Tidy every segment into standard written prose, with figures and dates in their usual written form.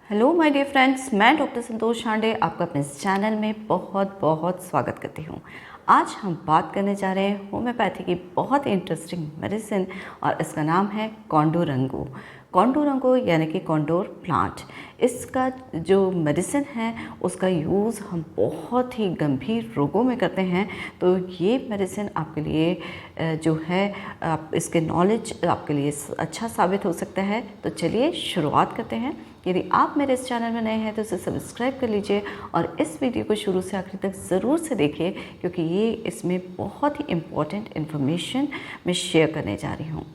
Hello my dear friends, मैं doctor संतोष शांडे आपका अपने इस चैनल में बहुत बहुत स्वागत करती हूँ। आज हम बात करने जा रहे हैं होम्योपैथी की बहुत इंटरेस्टिंग मेडिसिन और इसका नाम है कॉन्डोरंगो। कॉन्डोरंगो यानी कि कॉन्डोर प्लांट। इसका जो मेडिसिन है उसका यूज़ हम बहुत ही गंभीर रोगों में करते हैं। तो ये मेडिसिन आपके लिए जो है आप इसके नॉलेज आपके लिए अच्छा साबित हो सकता है। तो चलिए शुरुआत करते हैं। यदि आप मेरे इस चैनल में नए हैं तो इसे सब्सक्राइब कर लीजिए और इस वीडियो को शुरू से आखिर तक ज़रूर से देखिए, क्योंकि ये इसमें बहुत ही इम्पॉर्टेंट इन्फॉर्मेशन मैं शेयर करने जा रही हूँ।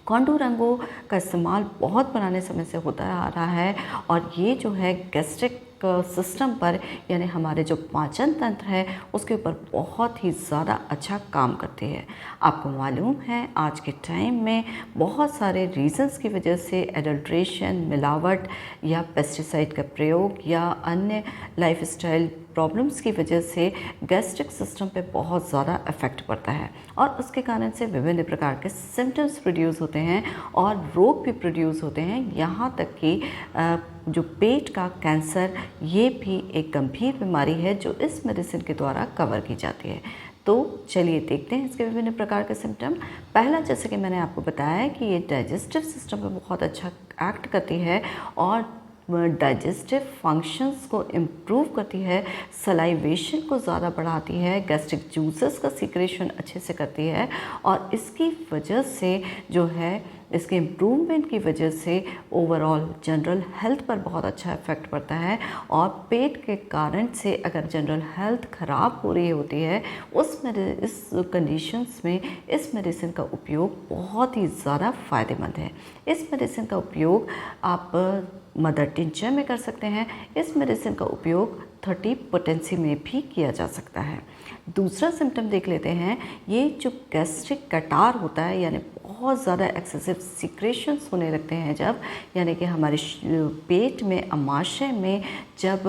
कॉन्डोरंगो का इस्तेमाल बहुत पुराने समय से होता आ रहा है और ये जो है गैस्ट्रिक सिस्टम पर यानी हमारे जो पाचन तंत्र है उसके ऊपर बहुत ही ज़्यादा अच्छा काम करती है। आपको मालूम है आज के टाइम में बहुत सारे रीजंस की वजह से एडल्ट्रेशन, मिलावट या पेस्टिसाइड का प्रयोग या अन्य लाइफस्टाइल प्रॉब्लम्स की वजह से गैस्ट्रिक सिस्टम पे बहुत ज़्यादा इफ़ेक्ट पड़ता है और उसके कारण से विभिन्न प्रकार के सिम्टम्स प्रोड्यूस होते हैं और रोग भी प्रोड्यूस होते हैं। यहाँ तक कि जो पेट का कैंसर, ये भी एक गंभीर बीमारी है जो इस मेडिसिन के द्वारा कवर की जाती है। तो चलिए देखते हैं इसके विभिन्न प्रकार के सिम्टम। पहला, जैसे कि मैंने आपको बताया कि ये डाइजेस्टिव सिस्टम पे बहुत अच्छा एक्ट करती है और डाइजेस्टिव फंक्शंस को इम्प्रूव करती है, सलाइवेशन को ज़्यादा बढ़ाती है, गैस्ट्रिक जूसेस का सीक्रेशन अच्छे से करती है और इसकी वजह से जो है इसके इम्प्रूवमेंट की वजह से ओवरऑल जनरल हेल्थ पर बहुत अच्छा इफ़ेक्ट पड़ता है और पेट के कारण से अगर जनरल हेल्थ ख़राब हो रही होती है इस कंडीशंस में इस मेडिसिन का उपयोग बहुत ही ज़्यादा फ़ायदेमंद है। इस मेडिसिन का उपयोग आप मदर टिंचर में कर सकते हैं। इस मेडिसिन का उपयोग 30 पोटेंसी में भी किया जा सकता है। दूसरा सिम्टम देख लेते हैं। ये जो गैस्ट्रिक कटार होता है यानी बहुत ज़्यादा एक्सेसिव सीक्रेशंस होने लगते हैं जब, यानी कि हमारे पेट में अमाशय में जब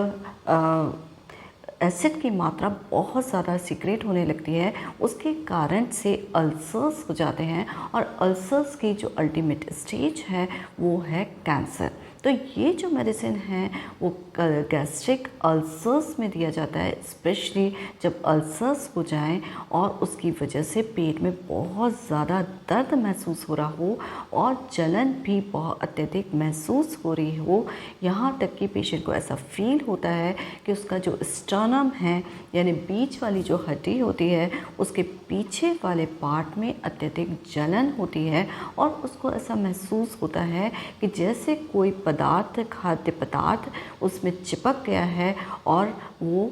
एसिड की मात्रा बहुत ज़्यादा सीक्रेट होने लगती है, उसके कारण से अल्सर्स हो जाते हैं और अल्सर्स की जो अल्टीमेट स्टेज है वो है कैंसर। तो ये जो मेडिसिन है वो गैस्ट्रिक अल्सर्स में दिया जाता है, स्पेशली जब अल्सर्स हो जाएं और उसकी वजह से पेट में बहुत ज़्यादा दर्द महसूस हो रहा हो और जलन भी बहुत अत्यधिक महसूस हो रही हो। यहाँ तक कि पेशेंट को ऐसा फील होता है कि उसका जो स्टर्नम है यानी बीच वाली जो हड्डी होती है उसके पीछे वाले पार्ट में अत्यधिक जलन होती है और उसको ऐसा महसूस होता है कि जैसे कोई पदार्थ, खाद्य पदार्थ उसमें चिपक गया है और वो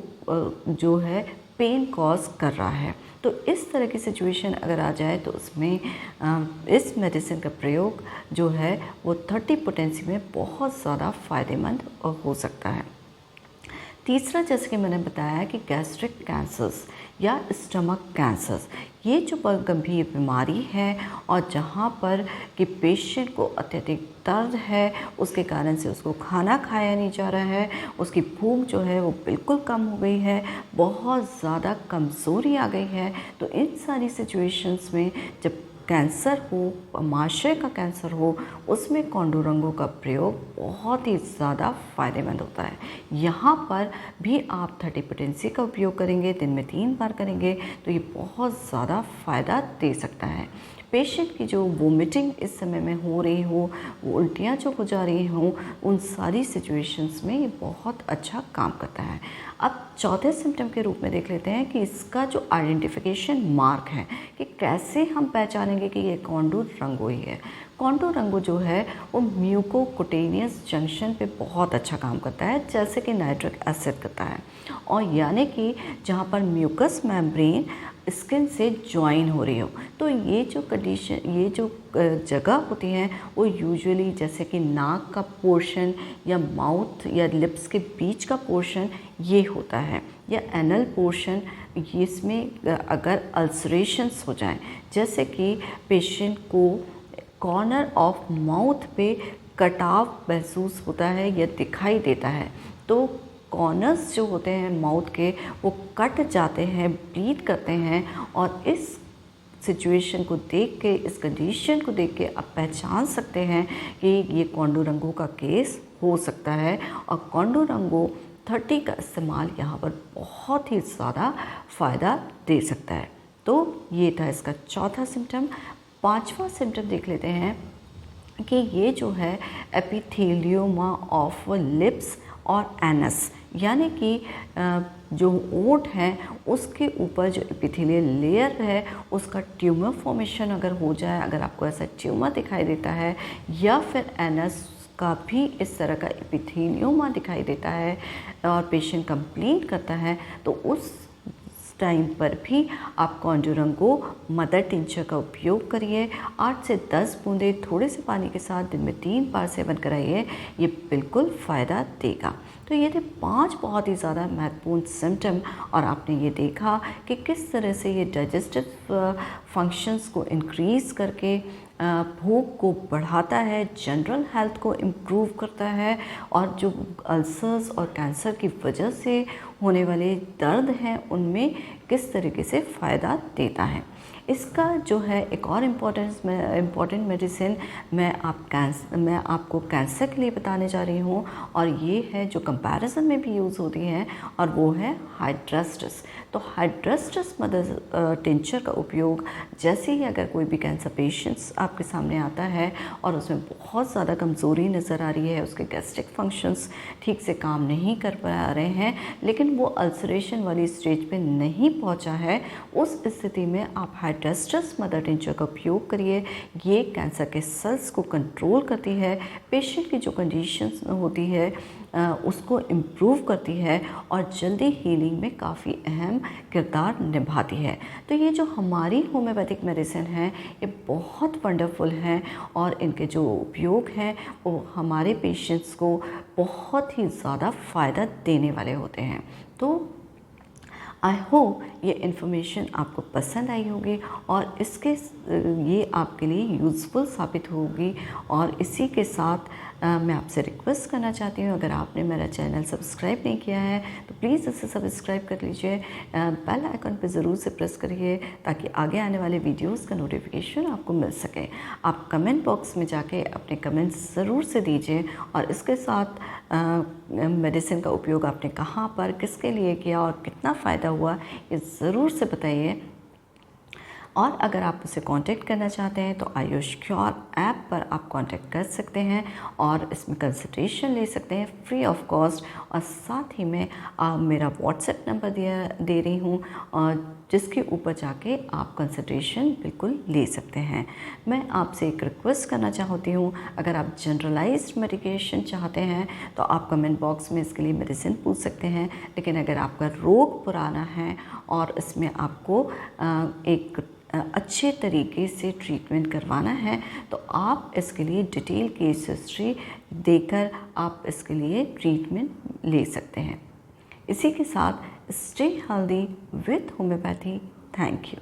जो है पेन कॉज कर रहा है। तो इस तरह की सिचुएशन अगर आ जाए तो उसमें इस मेडिसिन का प्रयोग जो है वो 30 पोटेंसी में बहुत ज़्यादा फ़ायदेमंद हो सकता है। तीसरा, जैसे कि मैंने बताया कि गैस्ट्रिक कैंसर्स या स्टमक कैंसर्स, ये जो गंभीर बीमारी है और जहाँ पर कि पेशेंट को अत्यधिक दर्द है, उसके कारण से उसको खाना खाया नहीं जा रहा है, उसकी भूख जो है वो बिल्कुल कम हो गई है, बहुत ज़्यादा कमज़ोरी आ गई है। तो इन सारी सिचुएशंस में जब कैंसर हो, अमाशय का कैंसर हो, उसमें कॉन्डोरंगो का प्रयोग बहुत ही ज़्यादा फ़ायदेमंद होता है। यहाँ पर भी आप 30 पोटेंसी का उपयोग करेंगे, दिन में 3 बार करेंगे तो ये बहुत ज़्यादा फ़ायदा दे सकता है। पेशेंट की जो वोमिटिंग इस समय में हो रही हो, वो उल्टियाँ जो हो जा रही हों, उन सारी सिचुएशंस में ये बहुत अच्छा काम करता है। अब चौथे सिम्टम के रूप में देख लेते हैं कि इसका जो आइडेंटिफिकेशन मार्क है कि कैसे हम पहचानेंगे कि ये कॉन्डोरंगो ही है। कॉन्डोरंगो जो है वो म्यूकोकुटेनियस जंक्शन पे बहुत अच्छा काम करता है, जैसे कि नाइट्रिक एसिड करता है, और यानी कि जहाँ पर म्यूकस मेम्ब्रेन स्किन से ज्वाइन हो रही हो। तो ये जो कंडीशन, ये जो जगह होती हैं वो यूजुअली जैसे कि नाक का पोर्शन या माउथ या लिप्स के बीच का पोर्शन ये होता है, या एनल पोर्शन, इसमें अगर अल्सरेशंस हो जाएं, जैसे कि पेशेंट को कॉर्नर ऑफ माउथ पे कटाव महसूस होता है या दिखाई देता है, तो कॉर्नर्स जो होते हैं माउथ के वो कट जाते हैं, ब्लीड करते हैं और इस सिचुएशन को देख के, इस कंडीशन को देख के आप पहचान सकते हैं कि ये कॉन्डोरंगो का केस हो सकता है और कॉन्डोरंगो 30 का इस्तेमाल यहाँ पर बहुत ही ज़्यादा फ़ायदा दे सकता है। तो ये था इसका चौथा सिम्टम। पांचवा सिम्टम देख लेते हैं कि ये जो है एपिथेलियोमा ऑफ लिप्स और एनस, यानी कि जो ओंठ है उसके ऊपर जो एपिथेलियल लेयर है उसका ट्यूमर फॉर्मेशन अगर हो जाए, अगर आपको ऐसा ट्यूमर दिखाई देता है या फिर एनस का भी इस तरह का एपिथेलियोमा दिखाई देता है और पेशेंट कंप्लेन करता है, तो उस टाइम पर भी आप कॉन्डोरंगो मदर टिंचर का उपयोग करिए। 8 से 10 बूंदे थोड़े से पानी के साथ दिन में 3 बार सेवन कराइए, ये बिल्कुल फ़ायदा देगा। तो ये थे 5 बहुत ही ज़्यादा महत्वपूर्ण सिम्टम और आपने ये देखा कि किस तरह से ये डाइजेस्टिव फंक्शंस को इंक्रीज़ करके भूख को बढ़ाता है, जनरल हेल्थ को इम्प्रूव करता है और जो अल्सर्स और कैंसर की वजह से होने वाले दर्द हैं उनमें किस तरीके से फ़ायदा देता है। इसका जो है एक और इम्पॉर्टेंट मेडिसिन मैं आपको कैंसर के लिए बताने जा रही हूँ और ये है जो कंपैरिजन में भी यूज़ होती है और वो है हाइड्रेस्टिस। तो हाइड्रेस्टिस मदर टिंचर का उपयोग जैसे ही अगर कोई भी कैंसर पेशेंट्स आपके सामने आता है और उसमें बहुत ज़्यादा कमज़ोरी नज़र आ रही है, उसके गैस्ट्रिक फंक्शंस ठीक से काम नहीं कर पा रहे हैं, लेकिन वो अल्सरेशन वाली स्टेज पे नहीं पहुंचा है, उस स्थिति में आप हाइड्रेस्टिस मदर टिंचर का उपयोग करिए। ये कैंसर के सेल्स को कंट्रोल करती है, पेशेंट की जो कंडीशंस होती है उसको इम्प्रूव करती है और जल्दी हीलिंग में काफ़ी अहम किरदार निभाती है। तो ये जो हमारी होम्योपैथिक मेडिसिन है ये बहुत वंडरफुल हैं और इनके जो उपयोग हैं वो हमारे पेशेंट्स को बहुत ही ज़्यादा फ़ायदा देने वाले होते हैं। तो आई होप ये इन्फॉर्मेशन आपको पसंद आई होगी और ये आपके लिए यूज़फुल साबित होगी। और इसी के साथ मैं आपसे रिक्वेस्ट करना चाहती हूँ, अगर आपने मेरा चैनल सब्सक्राइब नहीं किया है तो प्लीज़ इसे सब्सक्राइब कर लीजिए, बेल आइकन पे ज़रूर से प्रेस करिए ताकि आगे आने वाले वीडियोस का नोटिफिकेशन आपको मिल सके। आप कमेंट बॉक्स में जाके अपने कमेंट्स ज़रूर से दीजिए और इसके साथ मेडिसिन का उपयोग आपने कहाँ पर किसके लिए किया और कितना फ़ायदा हुआ ये ज़रूर से बताइए। और अगर आप उसे कांटेक्ट करना चाहते हैं तो आयुष क्योर ऐप पर आप कांटेक्ट कर सकते हैं और इसमें कंसल्टेशन ले सकते हैं फ्री ऑफ कॉस्ट। और साथ ही में मेरा व्हाट्सएप नंबर दे रही हूँ और जिसके ऊपर जाके आप कंसल्टेशन बिल्कुल ले सकते हैं। मैं आपसे एक रिक्वेस्ट करना चाहती हूँ, अगर आप जनरलाइज्ड मेडिकेशन चाहते हैं तो आप कमेंट बॉक्स में इसके लिए मेडिसिन पूछ सकते हैं, लेकिन अगर आपका रोग पुराना है और इसमें आपको एक अच्छे तरीके से ट्रीटमेंट करवाना है तो आप इसके लिए डिटेल केस हिस्ट्री देकर आप इसके लिए ट्रीटमेंट ले सकते हैं। इसी के साथ stay healthy with homeopathy. Thank you.